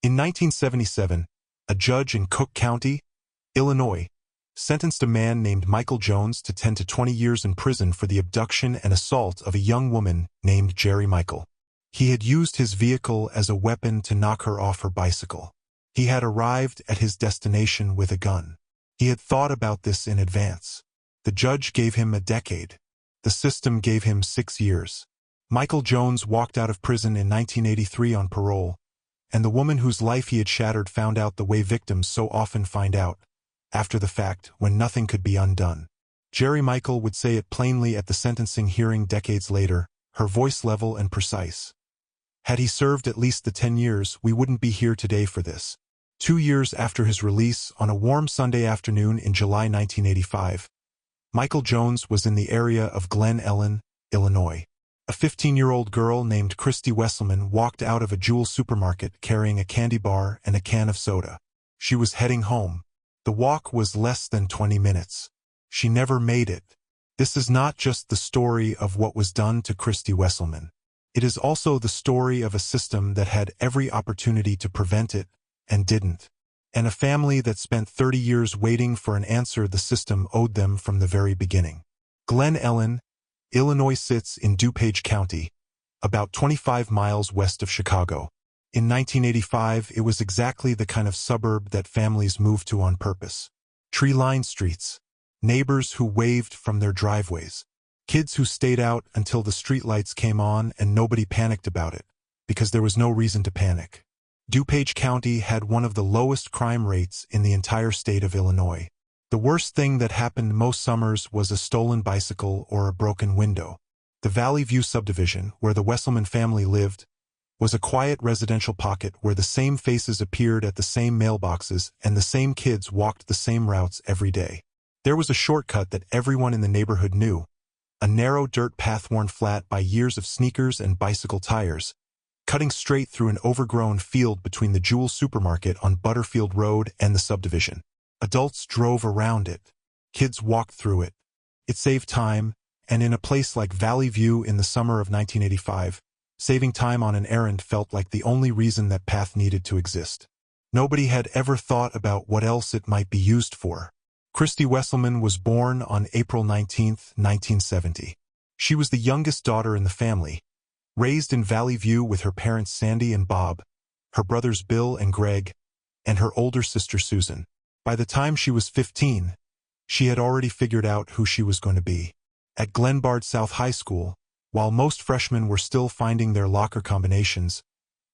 In 1977, a judge in Cook County, Illinois, sentenced a man named Michael Jones to 10 to 20 years in prison for the abduction and assault of a young woman named Jerry Michael. He had used his vehicle as a weapon to knock her off her bicycle. He had arrived at his destination with a gun. He had thought about this in advance. The judge gave him a decade. The system gave him 6 years. Michael Jones walked out of prison in 1983 on parole, and the woman whose life he had shattered found out the way victims so often find out, after the fact, when nothing could be undone. Jerry Michael would say it plainly at the sentencing hearing decades later, her voice level and precise. Had he served at least the 10 years, we wouldn't be here today for this. 2 years after his release, on a warm Sunday afternoon in July 1985, Michael Jones was in the area of Glen Ellyn, Illinois. A 15-year-old girl named Christy Wesselman walked out of a Jewel supermarket carrying a candy bar and a can of soda. She was heading home. The walk was less than 20 minutes. She never made it. This is not just the story of what was done to Christy Wesselman. It is also the story of a system that had every opportunity to prevent it and didn't, and a family that spent 30 years waiting for an answer the system owed them from the very beginning. Glen Ellyn, Illinois sits in DuPage County, about 25 miles west of Chicago. In 1985, it was exactly the kind of suburb that families moved to on purpose. Tree-lined streets, neighbors who waved from their driveways, kids who stayed out until the streetlights came on and nobody panicked about it, because there was no reason to panic. DuPage County had one of the lowest crime rates in the entire state of Illinois. The worst thing that happened most summers was a stolen bicycle or a broken window. The Valley View subdivision, where the Wesselman family lived, was a quiet residential pocket where the same faces appeared at the same mailboxes and the same kids walked the same routes every day. There was a shortcut that everyone in the neighborhood knew, a narrow dirt path worn flat by years of sneakers and bicycle tires, cutting straight through an overgrown field between the Jewel supermarket on Butterfield Road and the subdivision. Adults drove around it. Kids walked through it. It saved time, and in a place like Valley View in the summer of 1985, saving time on an errand felt like the only reason that path needed to exist. Nobody had ever thought about what else it might be used for. Christy Wesselman was born on April 19, 1970. She was the youngest daughter in the family, raised in Valley View with her parents Sandy and Bob, her brothers Bill and Greg, and her older sister Susan. By the time she was 15, she had already figured out who she was going to be. At Glenbard South High School, while most freshmen were still finding their locker combinations,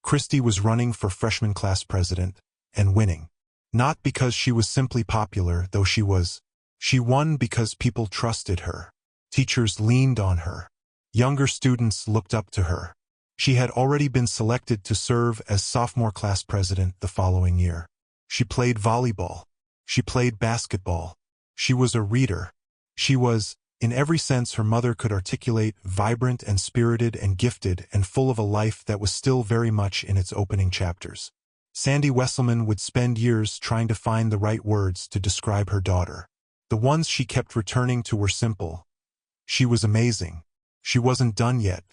Christy was running for freshman class president and winning. Not because she was simply popular, though she was. She won because people trusted her. Teachers leaned on her. Younger students looked up to her. She had already been selected to serve as sophomore class president the following year. She played volleyball. She played basketball. She was a reader. She was, in every sense her mother could articulate, vibrant and spirited and gifted and full of a life that was still very much in its opening chapters. Sandy Wesselman would spend years trying to find the right words to describe her daughter. The ones she kept returning to were simple. She was amazing. She wasn't done yet.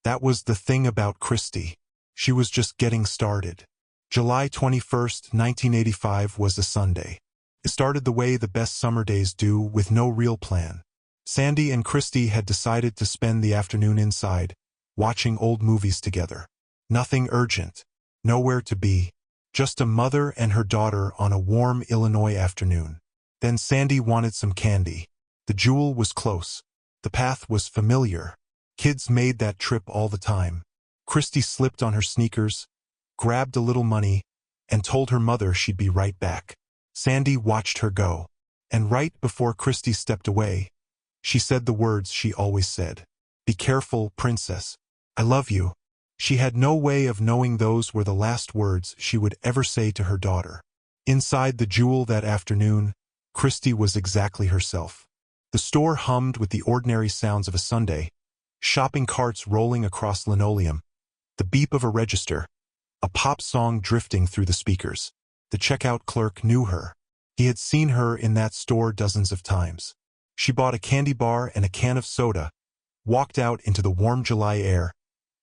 That was the thing about Christy. She was just getting started. July 21, 1985 was a Sunday. It started the way the best summer days do, with no real plan. Sandy and Christy had decided to spend the afternoon inside, watching old movies together. Nothing urgent. Nowhere to be. Just a mother and her daughter on a warm Illinois afternoon. Then Sandy wanted some candy. The Jewel was close. The path was familiar. Kids made that trip all the time. Christy slipped on her sneakers, grabbed a little money, and told her mother she'd be right back. Sandy watched her go, and right before Christy stepped away, she said the words she always said. "Be careful, princess. I love you." She had no way of knowing those were the last words she would ever say to her daughter. Inside the Jewel that afternoon, Christy was exactly herself. The store hummed with the ordinary sounds of a Sunday, shopping carts rolling across linoleum, the beep of a register, a pop song drifting through the speakers. The checkout clerk knew her. He had seen her in that store dozens of times. She bought a candy bar and a can of soda, walked out into the warm July air,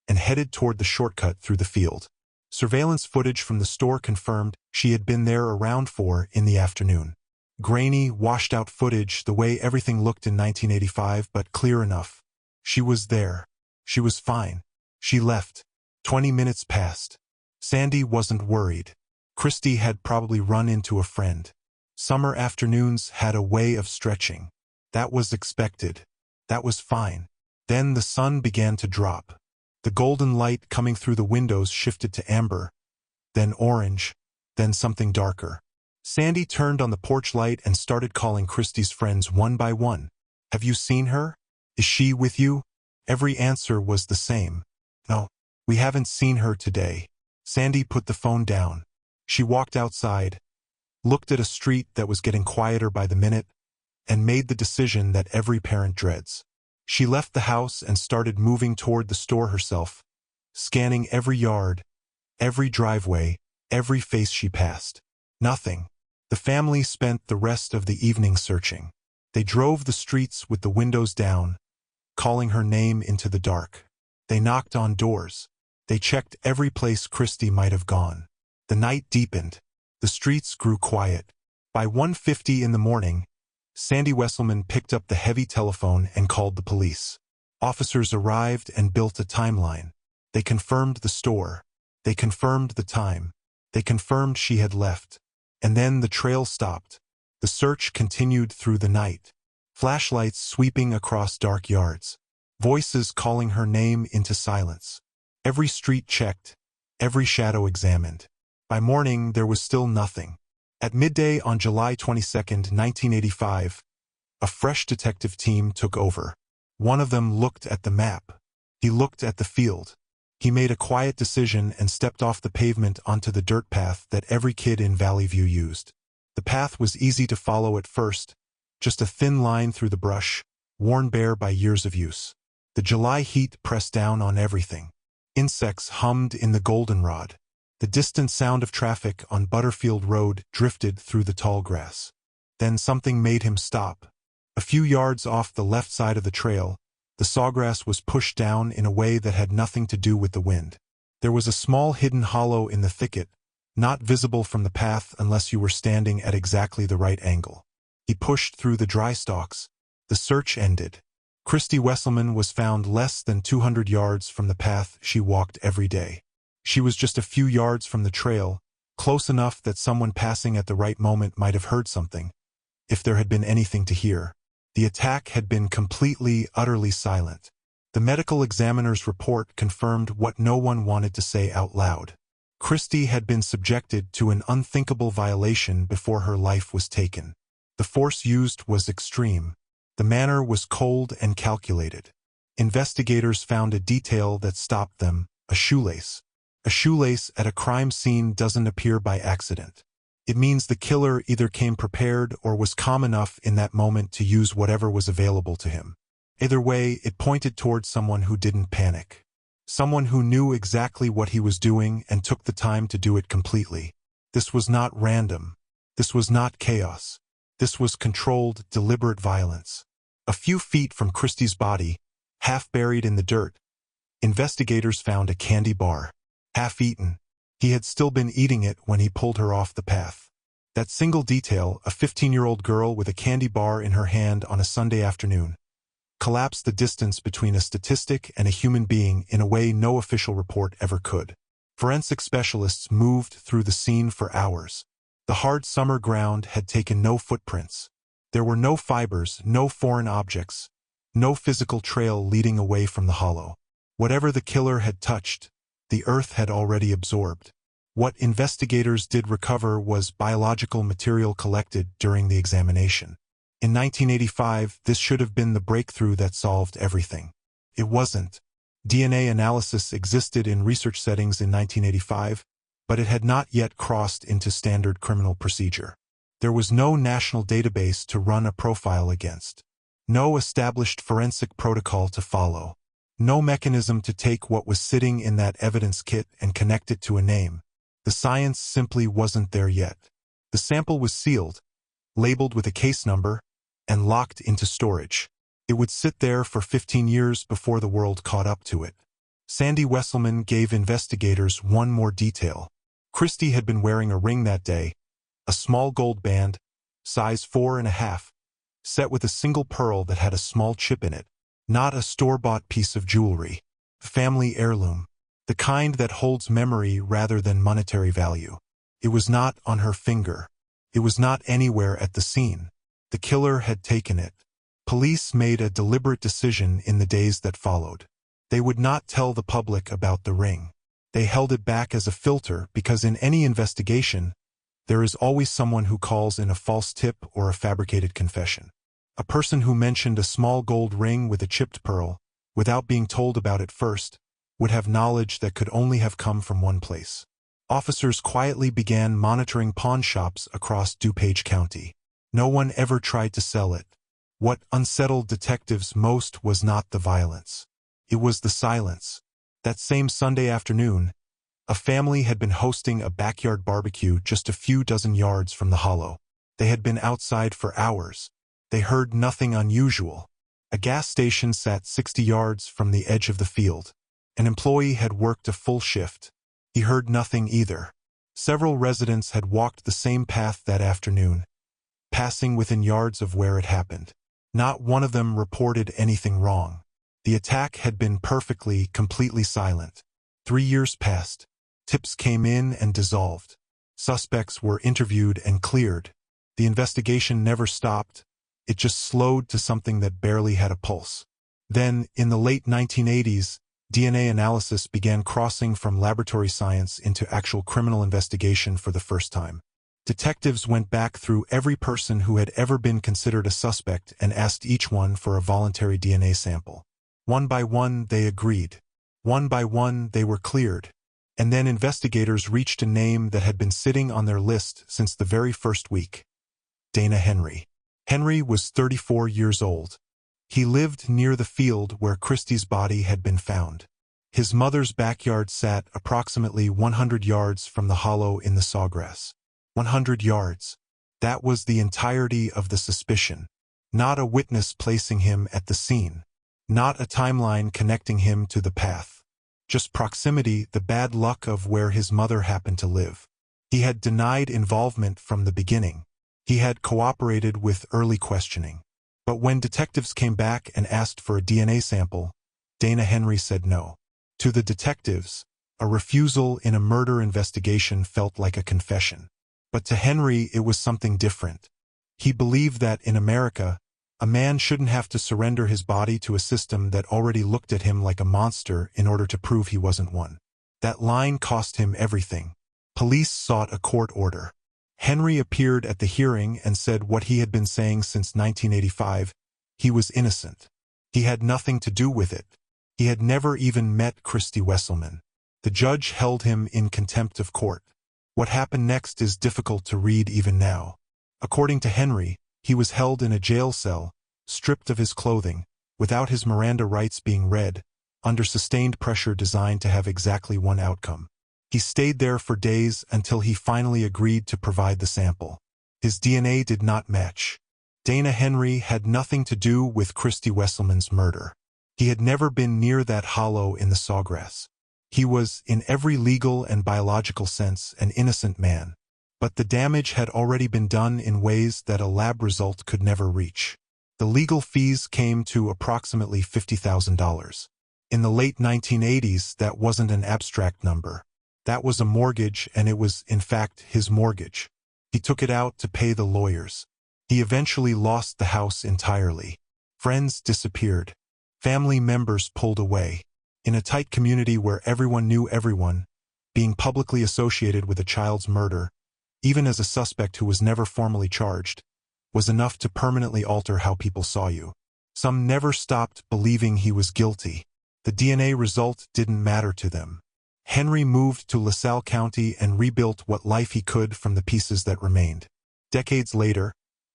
and headed toward the shortcut through the field. Surveillance footage from the store confirmed she had been there around 4 in the afternoon. Grainy, washed-out footage, the way everything looked in 1985, but clear enough. She was there. She was fine. She left. 20 minutes passed. Sandy wasn't worried. Christy had probably run into a friend. Summer afternoons had a way of stretching. That was expected. That was fine. Then the sun began to drop. The golden light coming through the windows shifted to amber, then orange, then something darker. Sandy turned on the porch light and started calling Christy's friends one by one. "Have you seen her? Is she with you?" Every answer was the same. "No, we haven't seen her today." Sandy put the phone down. She walked outside, looked at a street that was getting quieter by the minute, and made the decision that every parent dreads. She left the house and started moving toward the store herself, scanning every yard, every driveway, every face she passed. Nothing. The family spent the rest of the evening searching. They drove the streets with the windows down, calling her name into the dark. They knocked on doors. They checked every place Christy might have gone. The night deepened. The streets grew quiet. By 1:50 in the morning, Sandy Wesselman picked up the heavy telephone and called the police. Officers arrived and built a timeline. They confirmed the store. They confirmed the time. They confirmed she had left. And then the trail stopped. The search continued through the night. Flashlights sweeping across dark yards. Voices calling her name into silence. Every street checked. Every shadow examined. By morning, there was still nothing. At midday on July 22, 1985, a fresh detective team took over. One of them looked at the map. He looked at the field. He made a quiet decision and stepped off the pavement onto the dirt path that every kid in Valley View used. The path was easy to follow at first, just a thin line through the brush, worn bare by years of use. The July heat pressed down on everything. Insects hummed in the goldenrod. The distant sound of traffic on Butterfield Road drifted through the tall grass. Then something made him stop. A few yards off the left side of the trail, the sawgrass was pushed down in a way that had nothing to do with the wind. There was a small hidden hollow in the thicket, not visible from the path unless you were standing at exactly the right angle. He pushed through the dry stalks. The search ended. Christy Wesselman was found less than 200 yards from the path she walked every day. She was just a few yards from the trail, close enough that someone passing at the right moment might have heard something, if there had been anything to hear. The attack had been completely, utterly silent. The medical examiner's report confirmed what no one wanted to say out loud. Christy had been subjected to an unthinkable violation before her life was taken. The force used was extreme. The manner was cold and calculated. Investigators found a detail that stopped them: a shoelace. A shoelace at a crime scene doesn't appear by accident. It means the killer either came prepared or was calm enough in that moment to use whatever was available to him. Either way, it pointed towards someone who didn't panic. Someone who knew exactly what he was doing and took the time to do it completely. This was not random. This was not chaos. This was controlled, deliberate violence. A few feet from Christy's body, half buried in the dirt, investigators found a candy bar. Half eaten. He had still been eating it when he pulled her off the path. That single detail, a 15-year-old girl with a candy bar in her hand on a Sunday afternoon, collapsed the distance between a statistic and a human being in a way no official report ever could. Forensic specialists moved through the scene for hours. The hard summer ground had taken no footprints. There were no fibers, no foreign objects, no physical trail leading away from the hollow. Whatever the killer had touched, the earth had already absorbed. What investigators did recover was biological material collected during the examination. In 1985, this should have been the breakthrough that solved everything. It wasn't. DNA analysis existed in research settings in 1985, but it had not yet crossed into standard criminal procedure. There was no national database to run a profile against. No established forensic protocol to follow. No mechanism to take what was sitting in that evidence kit and connect it to a name. The science simply wasn't there yet. The sample was sealed, labeled with a case number, and locked into storage. It would sit there for 15 years before the world caught up to it. Sandy Wesselman gave investigators one more detail. Christy had been wearing a ring that day, a small gold band, size 4.5, set with a single pearl that had a small chip in it. Not a store-bought piece of jewelry. A family heirloom. The kind that holds memory rather than monetary value. It was not on her finger. It was not anywhere at the scene. The killer had taken it. Police made a deliberate decision in the days that followed. They would not tell the public about the ring. They held it back as a filter because in any investigation, there is always someone who calls in a false tip or a fabricated confession. A person who mentioned a small gold ring with a chipped pearl, without being told about it first, would have knowledge that could only have come from one place. Officers quietly began monitoring pawn shops across DuPage County. No one ever tried to sell it. What unsettled detectives most was not the violence. It was the silence. That same Sunday afternoon, a family had been hosting a backyard barbecue just a few dozen yards from the hollow. They had been outside for hours. They heard nothing unusual. A gas station sat 60 yards from the edge of the field. An employee had worked a full shift. He heard nothing either. Several residents had walked the same path that afternoon, passing within yards of where it happened. Not one of them reported anything wrong. The attack had been completely silent. 3 years passed. Tips came in and dissolved. Suspects were interviewed and cleared. The investigation never stopped. It just slowed to something that barely had a pulse. Then, in the late 1980s, DNA analysis began crossing from laboratory science into actual criminal investigation for the first time. Detectives went back through every person who had ever been considered a suspect and asked each one for a voluntary DNA sample. One by one, they agreed. One by one, they were cleared. And then investigators reached a name that had been sitting on their list since the very first week. Dana Henry. Henry was 34 years old. He lived near the field where Christy's body had been found. His mother's backyard sat approximately 100 yards from the hollow in the sawgrass. 100 yards. That was the entirety of the suspicion. Not a witness placing him at the scene. Not a timeline connecting him to the path. Just proximity, the bad luck of where his mother happened to live. He had denied involvement from the beginning. He had cooperated with early questioning. But when detectives came back and asked for a DNA sample, Dana Henry said no. To the detectives, a refusal in a murder investigation felt like a confession. But to Henry, it was something different. He believed that in America, a man shouldn't have to surrender his body to a system that already looked at him like a monster in order to prove he wasn't one. That line cost him everything. Police sought a court order. Henry appeared at the hearing and said what he had been saying since 1985. He was innocent. He had nothing to do with it. He had never even met Christy Wesselman. The judge held him in contempt of court. What happened next is difficult to read even now. According to Henry, he was held in a jail cell, stripped of his clothing, without his Miranda rights being read, under sustained pressure designed to have exactly one outcome. He stayed there for days until he finally agreed to provide the sample. His DNA did not match. Dana Henry had nothing to do with Christy Wesselman's murder. He had never been near that hollow in the sawgrass. He was, in every legal and biological sense, an innocent man. But the damage had already been done in ways that a lab result could never reach. The legal fees came to approximately $50,000. In the late 1980s, that wasn't an abstract number. That was a mortgage, and it was, in fact, his mortgage. He took it out to pay the lawyers. He eventually lost the house entirely. Friends disappeared. Family members pulled away. In a tight community where everyone knew everyone, being publicly associated with a child's murder, even as a suspect who was never formally charged, was enough to permanently alter how people saw you. Some never stopped believing he was guilty. The DNA result didn't matter to them. Henry moved to LaSalle County and rebuilt what life he could from the pieces that remained. Decades later,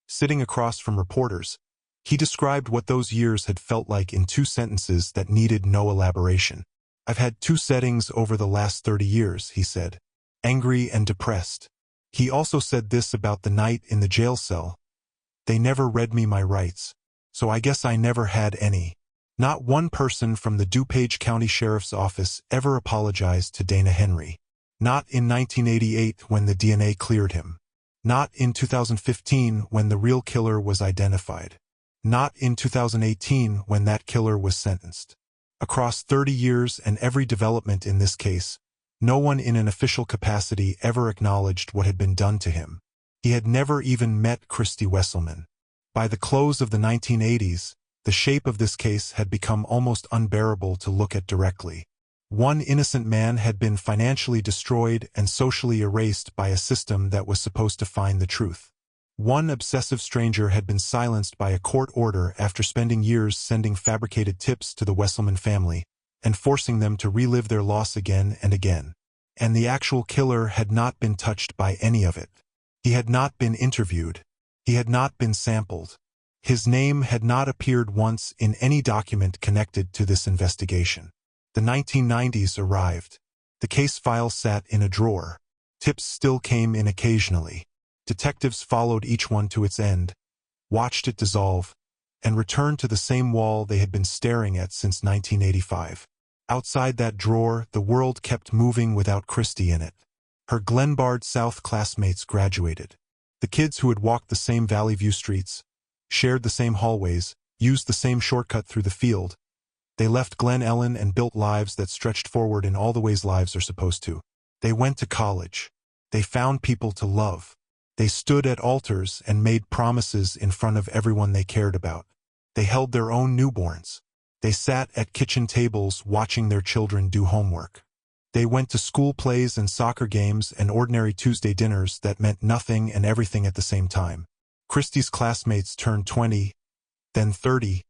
sitting across from reporters, he described what those years had felt like in 2 sentences that needed no elaboration. "I've had 2 settings over the last 30 years, he said. Angry and depressed. He also said this about the night in the jail cell. "They never read me my rights, so I guess I never had any. Not one person from the DuPage County Sheriff's Office ever apologized to Dana Henry. Not in 1988 when the DNA cleared him. Not in 2015 when the real killer was identified. Not in 2018 when that killer was sentenced. Across 30 years and every development in this case, no one in an official capacity ever acknowledged what had been done to him. He had never even met Christy Wesselman. By the close of the 1980s, the shape of this case had become almost unbearable to look at directly. One innocent man had been financially destroyed and socially erased by a system that was supposed to find the truth. One obsessive stranger had been silenced by a court order after spending years sending fabricated tips to the Wesselman family and forcing them to relive their loss again and again. And the actual killer had not been touched by any of it. He had not been interviewed. He had not been sampled. His name had not appeared once in any document connected to this investigation. The 1990s arrived. The case file sat in a drawer. Tips still came in occasionally. Detectives followed each one to its end, watched it dissolve, and returned to the same wall they had been staring at since 1985. Outside that drawer, the world kept moving without Christy in it. Her Glenbard South classmates graduated. The kids who had walked the same Valley View streets, shared the same hallways, used the same shortcut through the field. They left Glen Ellyn and built lives that stretched forward in all the ways lives are supposed to. They went to college. They found people to love. They stood at altars and made promises in front of everyone they cared about. They held their own newborns. They sat at kitchen tables watching their children do homework. They went to school plays and soccer games and ordinary Tuesday dinners that meant nothing and everything at the same time. Christy's classmates turned 20, then 30,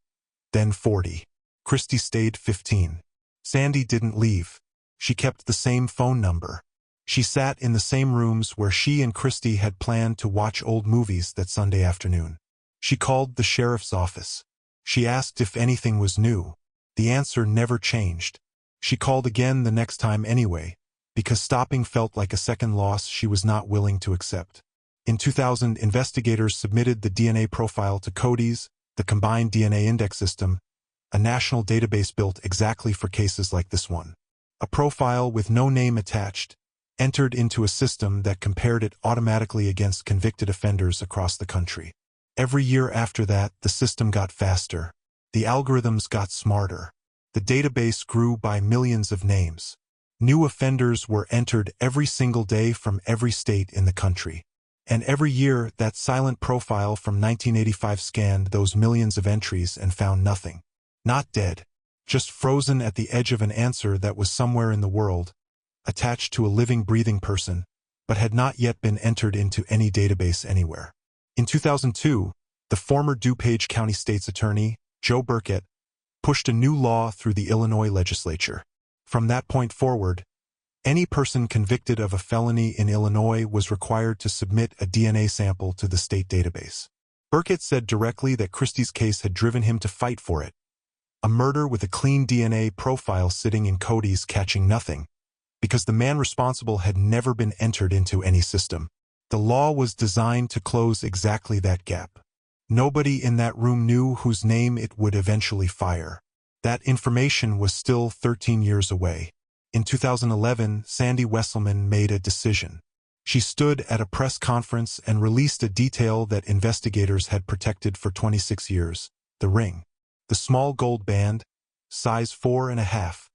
then 40. Christy stayed 15. Sandy didn't leave. She kept the same phone number. She sat in the same rooms where she and Christy had planned to watch old movies that Sunday afternoon. She called the sheriff's office. She asked if anything was new. The answer never changed. She called again the next time anyway, because stopping felt like a second loss she was not willing to accept. In 2000, investigators submitted the DNA profile to CODIS, the Combined DNA Index System, a national database built exactly for cases like this one. A profile with no name attached, entered into a system that compared it automatically against convicted offenders across the country. Every year after that, the system got faster. The algorithms got smarter. The database grew by millions of names. New offenders were entered every single day from every state in the country. And every year, that silent profile from 1985 scanned those millions of entries and found nothing. Not dead, just frozen at the edge of an answer that was somewhere in the world, attached to a living, breathing person, but had not yet been entered into any database anywhere. In 2002, the former DuPage County State's Attorney, Joe Burkett, pushed a new law through the Illinois legislature. From that point forward, any person convicted of a felony in Illinois was required to submit a DNA sample to the state database. Burkett said directly that Christy's case had driven him to fight for it. A murder with a clean DNA profile sitting in CODIS catching nothing, because the man responsible had never been entered into any system. The law was designed to close exactly that gap. Nobody in that room knew whose name it would eventually fire. That information was still 13 years away. In 2011, Sandy Wesselman made a decision. She stood at a press conference and released a detail that investigators had protected for 26 years, the ring. The small gold band, size 4.5,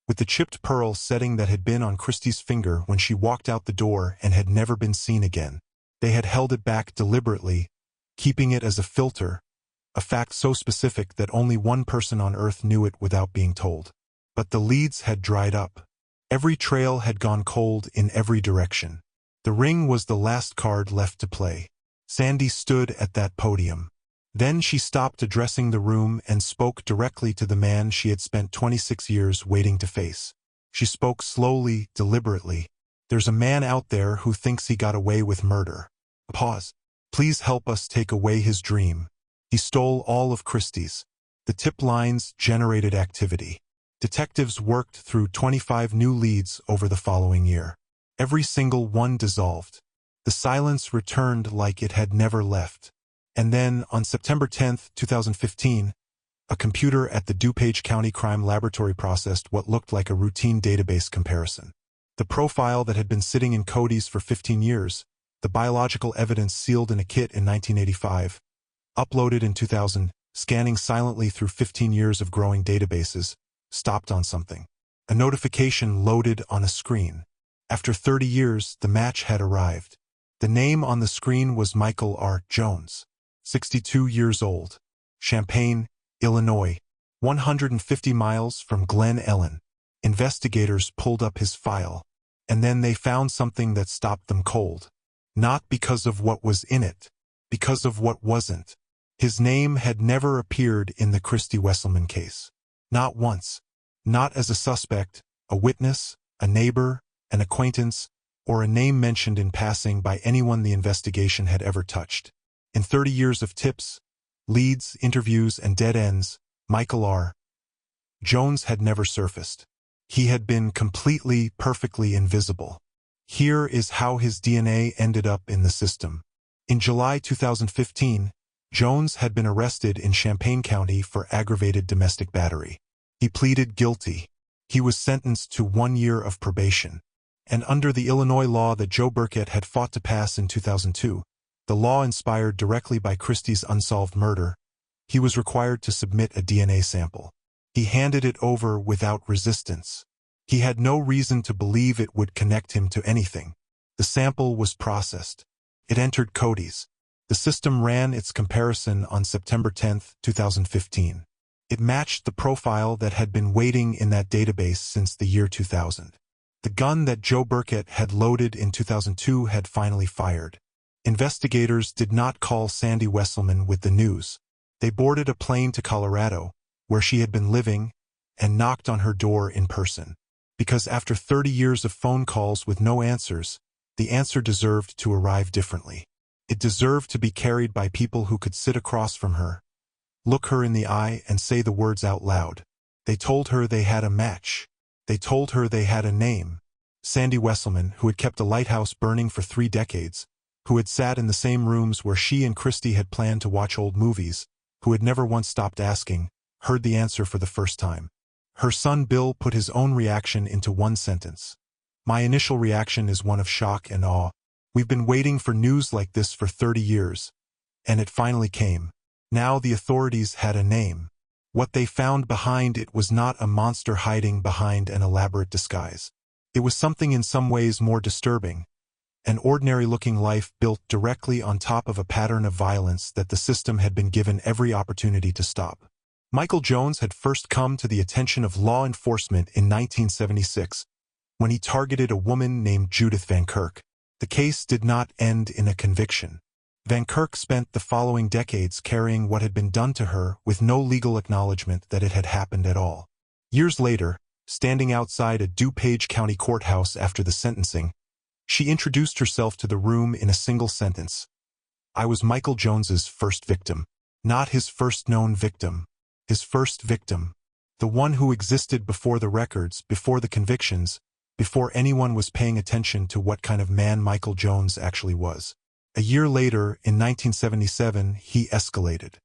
with the chipped pearl setting that had been on Christy's finger when she walked out the door and had never been seen again. They had held it back deliberately, keeping it as a filter, a fact so specific that only one person on Earth knew it without being told. But the leads had dried up. Every trail had gone cold in every direction. The ring was the last card left to play. Sandy stood at that podium. Then she stopped addressing the room and spoke directly to the man she had spent 26 years waiting to face. She spoke slowly, deliberately. There's a man out there who thinks he got away with murder. Pause. Please help us take away his dream. He stole all of Christy's. The tip lines generated activity. Detectives worked through 25 new leads over the following year. Every single one dissolved. The silence returned like it had never left. And then, on September 10, 2015, A computer at the DuPage County Crime Laboratory processed what looked like a routine database comparison. The profile that had been sitting in Cody's for 15 years, the biological evidence sealed in a kit in 1985, uploaded in 2000, scanning silently through 15 years of growing databases, stopped on something. A notification loaded on a screen. After 30 years, the match had arrived. The name on the screen was Michael R. Jones, 62 years old, Champaign, Illinois, 150 miles from Glen Ellyn. Investigators pulled up his file, and then they found something that stopped them cold. Not because of what was in it, because of what wasn't. His name had never appeared in the Christy Wesselman case. Not once. Not as a suspect, a witness, a neighbor, an acquaintance, or a name mentioned in passing by anyone the investigation had ever touched. In 30 years of tips, leads, interviews, and dead ends, Michael R. Jones had never surfaced. He had been completely, perfectly invisible. Here is how his DNA ended up in the system. In July 2015, Jones had been arrested in Champaign County for aggravated domestic battery. He pleaded guilty. He was sentenced to 1 year of probation. And under the Illinois law that Joe Burkett had fought to pass in 2002, the law inspired directly by Christy's unsolved murder, he was required to submit a DNA sample. He handed it over without resistance. He had no reason to believe it would connect him to anything. The sample was processed. It entered Cody's. The system ran its comparison on September 10, 2015. It matched the profile that had been waiting in that database since the year 2000. The gun that Joe Burkett had loaded in 2002 had finally fired. Investigators did not call Sandy Wesselman with the news. They boarded a plane to Colorado, where she had been living, and knocked on her door in person. Because after 30 years of phone calls with no answers, the answer deserved to arrive differently. It deserved to be carried by people who could sit across from her, look her in the eye, and say the words out loud. They told her they had a match. They told her they had a name. Sandy Wesselman, who had kept a lighthouse burning for 3 decades, who had sat in the same rooms where she and Christy had planned to watch old movies, who had never once stopped asking, heard the answer for the first time. Her son Bill put his own reaction into one sentence. My initial reaction is one of shock and awe. We've been waiting for news like this for 30 years. And it finally came. Now the authorities had a name. What they found behind it was not a monster hiding behind an elaborate disguise. It was something in some ways more disturbing. An ordinary-looking life built directly on top of a pattern of violence that the system had been given every opportunity to stop. Michael Jones had first come to the attention of law enforcement in 1976, when he targeted a woman named Judith Van Kirk. The case did not end in a conviction. Van Kirk spent the following decades carrying what had been done to her with no legal acknowledgement that it had happened at all. Years later, standing outside a DuPage County courthouse after the sentencing, she introduced herself to the room in a single sentence. I was Michael Jones's first victim. Not his first known victim. His first victim. The one who existed before the records, before the convictions, before anyone was paying attention to what kind of man Michael Jones actually was. A year later, in 1977, he escalated.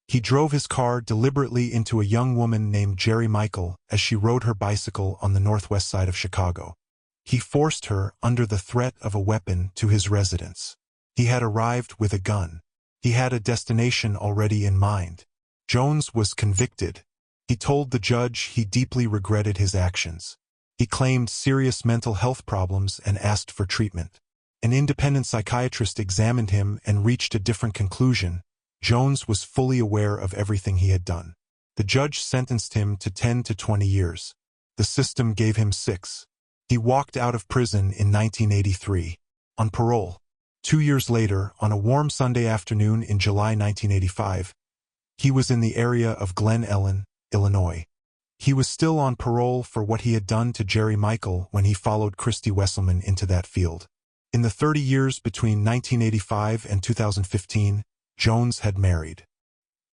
He drove his car deliberately into a young woman named Jerry Michael as she rode her bicycle on the northwest side of Chicago. He forced her, under the threat of a weapon, to his residence. He had arrived with a gun. He had a destination already in mind. Jones was convicted. He told the judge he deeply regretted his actions. He claimed serious mental health problems and asked for treatment. An independent psychiatrist examined him and reached a different conclusion. Jones was fully aware of everything he had done. The judge sentenced him to 10 to 20 years. The system gave him 6. He walked out of prison in 1983, on parole. 2 years later, on a warm Sunday afternoon in July 1985, he was in the area of Glen Ellyn, Illinois. He was still on parole for what he had done to Jerry Michael when he followed Christy Wesselman into that field. In the 30 years between 1985 and 2015, Jones had married.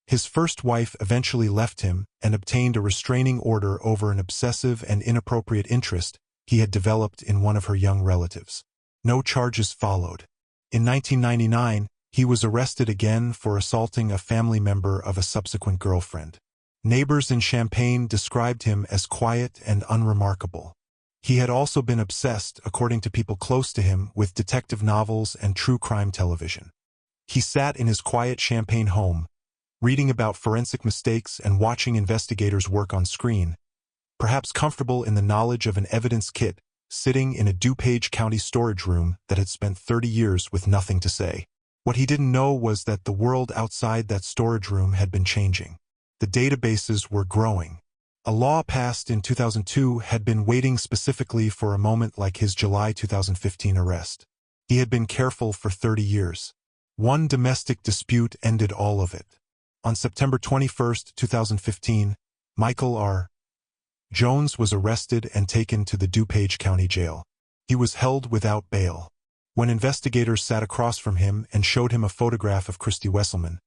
His first wife eventually left him and obtained a restraining order over an obsessive and inappropriate interest he had developed in one of her young relatives. No charges followed. In 1999, he was arrested again for assaulting a family member of a subsequent girlfriend. Neighbors in Champaign described him as quiet and unremarkable. He had also been obsessed, according to people close to him, with detective novels and true crime television. He sat in his quiet Champaign home, reading about forensic mistakes and watching investigators work on screen, perhaps comfortable in the knowledge of an evidence kit, sitting in a DuPage County storage room that had spent 30 years with nothing to say. What he didn't know was that the world outside that storage room had been changing. The databases were growing. A law passed in 2002 had been waiting specifically for a moment like his July 2015 arrest. He had been careful for 30 years. One domestic dispute ended all of it. On September 21, 2015, Michael R. Jones was arrested and taken to the DuPage County Jail. He was held without bail. When investigators sat across from him and showed him a photograph of Christy Wesselman,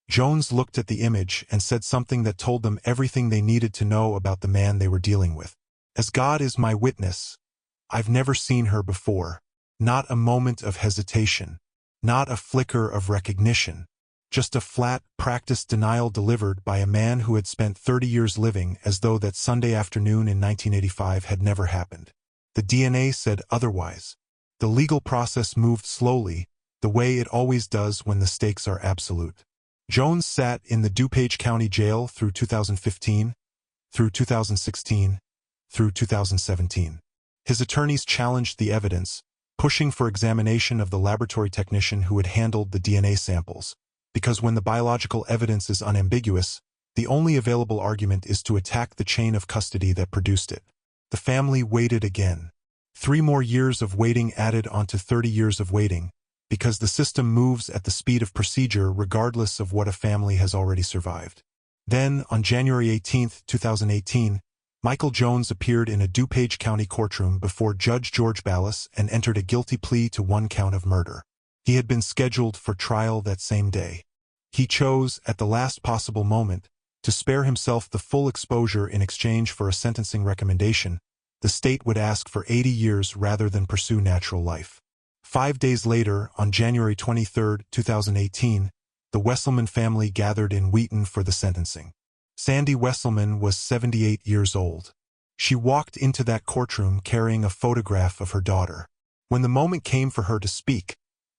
Jones looked at the image and said something that told them everything they needed to know about the man they were dealing with. "As God is my witness, I've never seen her before. Not a moment of hesitation. Not a flicker of recognition. Just a flat, practiced denial delivered by a man who had spent 30 years living as though that Sunday afternoon in 1985 had never happened." The DNA said otherwise. The legal process moved slowly, the way it always does when the stakes are absolute. Jones sat in the DuPage County Jail through 2015, through 2016, through 2017. His attorneys challenged the evidence, pushing for examination of the laboratory technician who had handled the DNA samples, because when the biological evidence is unambiguous, the only available argument is to attack the chain of custody that produced it. The family waited again. 3 more years of waiting added onto 30 years of waiting, because the system moves at the speed of procedure regardless of what a family has already survived. Then, on January 18, 2018, Michael Jones appeared in a DuPage County courtroom before Judge George Ballas and entered a guilty plea to 1 count of murder. He had been scheduled for trial that same day. He chose, at the last possible moment, to spare himself the full exposure in exchange for a sentencing recommendation. The state would ask for 80 years rather than pursue natural life. 5 days later, on January 23, 2018, the Wesselman family gathered in Wheaton for the sentencing. Sandy Wesselman was 78 years old. She walked into that courtroom carrying a photograph of her daughter. When the moment came for her to speak,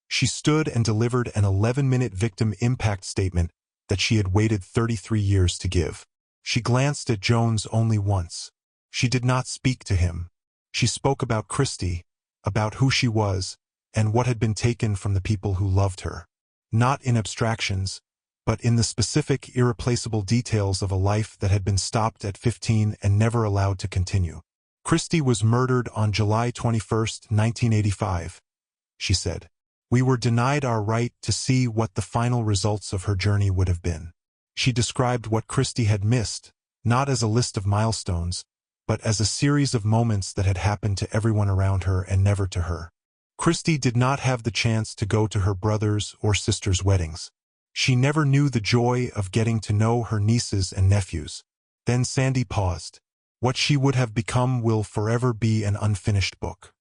she stood and delivered an 11-minute victim impact statement that she had waited 33 years to give. She glanced at Jones only once. She did not speak to him. She spoke about Christy, about who she was, and what had been taken from the people who loved her. Not in abstractions, but in the specific, irreplaceable details of a life that had been stopped at 15 and never allowed to continue. "Christy was murdered on July 21, 1985, she said. "We were denied our right to see what the final results of her journey would have been." She described what Christy had missed, not as a list of milestones, but as a series of moments that had happened to everyone around her and never to her. Christy did not have the chance to go to her brother's or sister's weddings. She never knew the joy of getting to know her nieces and nephews. Then Sandy paused. "What she would have become will forever be an unfinished book."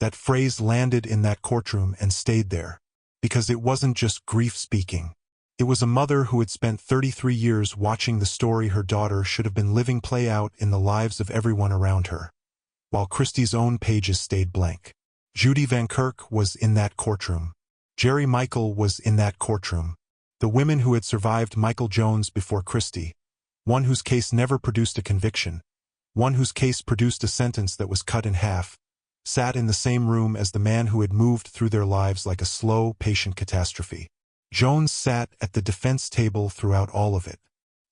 That phrase landed in that courtroom and stayed there, because it wasn't just grief speaking. It was a mother who had spent 33 years watching the story her daughter should have been living play out in the lives of everyone around her, while Christy's own pages stayed blank. Judy Van Kirk was in that courtroom. Jerry Michael was in that courtroom. The women who had survived Michael Jones before Christy, one whose case never produced a conviction, one whose case produced a sentence that was cut in half, sat in the same room as the man who had moved through their lives like a slow, patient catastrophe. Jones sat at the defense table throughout all of it.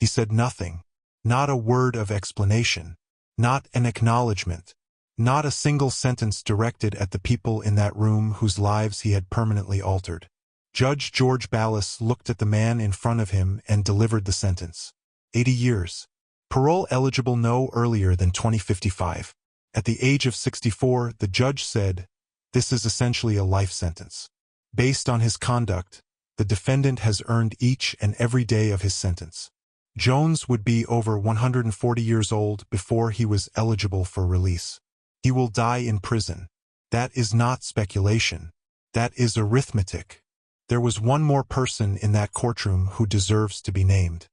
He said nothing, not a word of explanation, not an acknowledgement, not a single sentence directed at the people in that room whose lives he had permanently altered. Judge George Ballas looked at the man in front of him and delivered the sentence. 80 years. Parole eligible no earlier than 2055. At the age of 64, the judge said, "This is essentially a life sentence. Based on his conduct, the defendant has earned each and every day of his sentence." Jones would be over 140 years old before he was eligible for release. He will die in prison. That is not speculation. That is arithmetic. There was one more person in that courtroom who deserves to be named.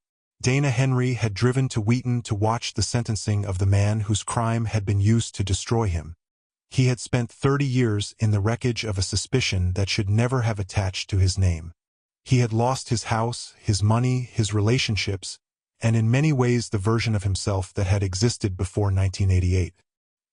Dana Henry had driven to Wheaton to watch the sentencing of the man whose crime had been used to destroy him. He had spent 30 years in the wreckage of a suspicion that should never have attached to his name. He had lost his house, his money, his relationships, and in many ways the version of himself that had existed before 1988.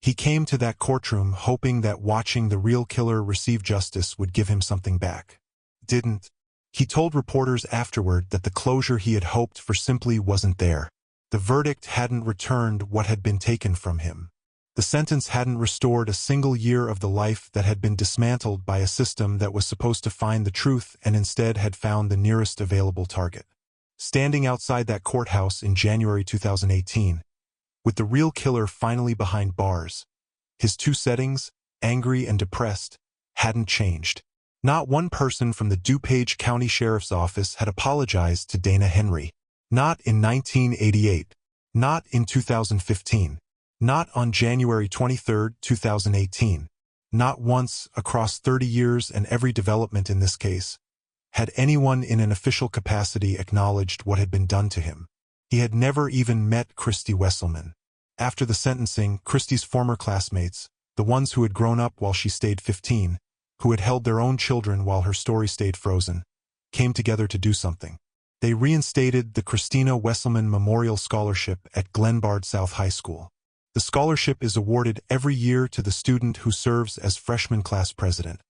He came to that courtroom hoping that watching the real killer receive justice would give him something back. Didn't. He told reporters afterward that the closure he had hoped for simply wasn't there. The verdict hadn't returned what had been taken from him. The sentence hadn't restored a single year of the life that had been dismantled by a system that was supposed to find the truth and instead had found the nearest available target. Standing outside that courthouse in January 2018, with the real killer finally behind bars, his two settings, angry and depressed, hadn't changed. Not one person from the DuPage County Sheriff's Office had apologized to Dana Henry. Not in 1988. Not in 2015. Not on January 23, 2018. Not once, across 30 years and every development in this case, had anyone in an official capacity acknowledged what had been done to him. He had never even met Christy Wesselman. After the sentencing, Christy's former classmates, the ones who had grown up while she stayed 15, who had held their own children while her story stayed frozen, came together to do something. They reinstated the Christina Wesselman Memorial Scholarship at Glenbard South High School. The scholarship is awarded every year to the student who serves as freshman class president,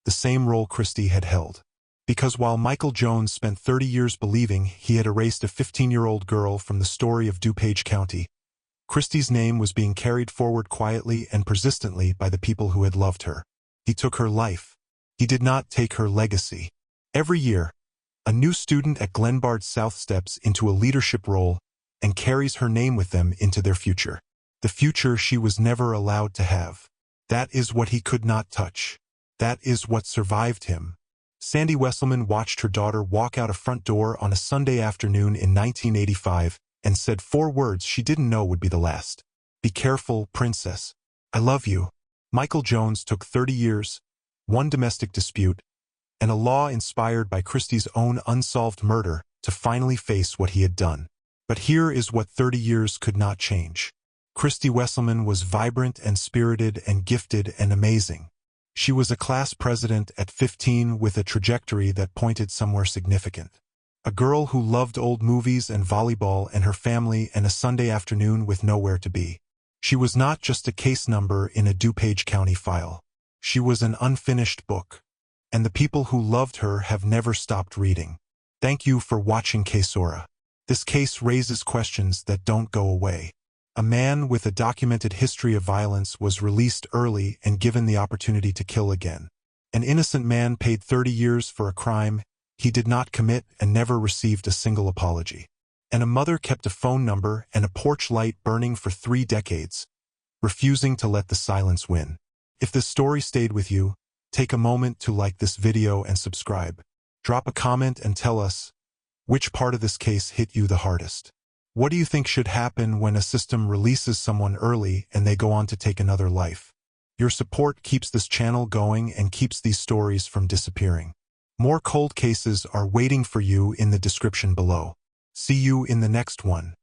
the same role Christy had held. Because while Michael Jones spent 30 years believing he had erased a 15-year-old girl from the story of DuPage County, Christy's name was being carried forward quietly and persistently by the people who had loved her. He took her life. He did not take her legacy. Every year, a new student at Glenbard South steps into a leadership role and carries her name with them into their future. The future she was never allowed to have. That is what he could not touch. That is what survived him. Sandy Wesselman watched her daughter walk out a front door on a Sunday afternoon in 1985 and said 4 words she didn't know would be the last. "Be careful, princess. I love you." Michael Jones took 30 years, 1 domestic dispute, and a law inspired by Christy's own unsolved murder to finally face what he had done. But here is what 30 years could not change. Christy Wesselman was vibrant and spirited and gifted and amazing. She was a class president at 15 with a trajectory that pointed somewhere significant. A girl who loved old movies and volleyball and her family and a Sunday afternoon with nowhere to be. She was not just a case number in a DuPage County file. She was an unfinished book. And the people who loved her have never stopped reading. Thank you for watching Caseora. This case raises questions that don't go away. A man with a documented history of violence was released early and given the opportunity to kill again. An innocent man paid 30 years for a crime he did not commit and never received a single apology. And a mother kept a phone number and a porch light burning for 3 decades, refusing to let the silence win. If this story stayed with you, take a moment to like this video and subscribe. Drop a comment and tell us which part of this case hit you the hardest. What do you think should happen when a system releases someone early and they go on to take another life? Your support keeps this channel going and keeps these stories from disappearing. More cold cases are waiting for you in the description below. See you in the next one.